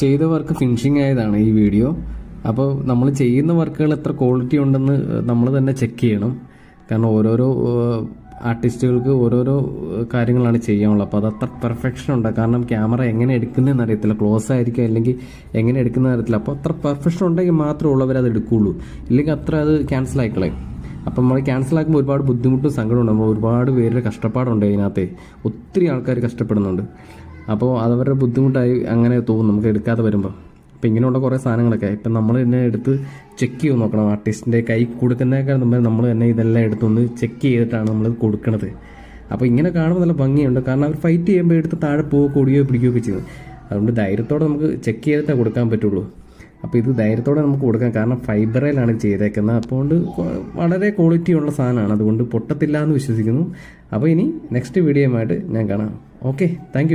ചെയ്ത work finishing ആയതാണ് ഈ വീഡിയോ. അപ്പോൾ നമ്മൾ ചെയ്യുന്ന വർക്കുകൾ എത്ര ക്വാളിറ്റി ഉണ്ടെന്ന് നമ്മൾ തന്നെ ചെക്ക് ചെയ്യണം. കാരണം ഓരോരോ ആർട്ടിസ്റ്റുകൾക്ക് ഓരോരോ കാര്യങ്ങളാണ് ചെയ്യാനുള്ളത്. അപ്പോൾ അത് അത്ര പെർഫെക്ഷൻ ഉണ്ട്. കാരണം ക്യാമറ എങ്ങനെ എടുക്കുന്നതെന്ന് അറിയത്തില്ല, ക്ലോസ് ആയിരിക്കും അല്ലെങ്കിൽ എങ്ങനെ എടുക്കുന്നതെന്ന് അറിയത്തില്ല. അപ്പോൾ അത്ര പെർഫെക്ഷൻ ഉണ്ടെങ്കിൽ മാത്രമേ ഉള്ളവരത് എടുക്കുകയുള്ളൂ, ഇല്ലെങ്കിൽ അത്ര അത് ക്യാൻസൽ ആയിക്കളയും. അപ്പം നമ്മൾ ക്യാൻസൽ ആക്കുമ്പോൾ ഒരുപാട് ബുദ്ധിമുട്ടും സങ്കടമുണ്ട്. നമ്മൾ ഒരുപാട് പേരുടെ കഷ്ടപ്പാടുണ്ട് ഇതിനകത്ത്, ഒത്തിരി ആൾക്കാർ കഷ്ടപ്പെടുന്നുണ്ട്. അപ്പോൾ അതവരുടെ ബുദ്ധിമുട്ടായി അങ്ങനെ തോന്നും നമുക്ക് എടുക്കാതെ വരുമ്പോൾ. അപ്പം ഇങ്ങനെയുള്ള കുറേ സാധനങ്ങളൊക്കെ ഇപ്പം നമ്മൾ തന്നെ എടുത്ത് ചെക്ക് ചെയ്ത് നോക്കണം. ആർട്ടിസ്റ്റിൻ്റെ കൈ കൊടുക്കുന്നതിനേക്കാൾ മുമ്പ് നമ്മൾ തന്നെ ഇതെല്ലാം എടുത്തൊന്ന് ചെക്ക് ചെയ്തിട്ടാണ് നമ്മൾ കൊടുക്കുന്നത്. അപ്പോൾ ഇങ്ങനെ കാണുമ്പോൾ നല്ല ഭംഗിയുണ്ട്. കാരണം അവർ ഫൈറ്റ് ചെയ്യുമ്പോൾ എടുത്ത് താഴെ പോവുകയോ ഓടുകയോ പിടിക്കുകയൊക്കെ ചെയ്യും. അതുകൊണ്ട് ധൈര്യത്തോടെ നമുക്ക് ചെക്ക് ചെയ്തിട്ടേ കൊടുക്കാൻ പറ്റുള്ളൂ. അപ്പോൾ ഇത് ധൈര്യത്തോടെ നമുക്ക് കൊടുക്കാം. കാരണം ഫൈബറയിലാണ് ചെയ്തേക്കുന്നത്. അതുകൊണ്ട് വളരെ ക്വാളിറ്റി ഉള്ള സാധനമാണ്. അതുകൊണ്ട് പൊട്ടത്തില്ല എന്ന് വിശ്വസിക്കുന്നു. അപ്പോൾ ഇനി നെക്സ്റ്റ് വീഡിയോയുമായിട്ട് ഞാൻ കാണാം. Okay, thank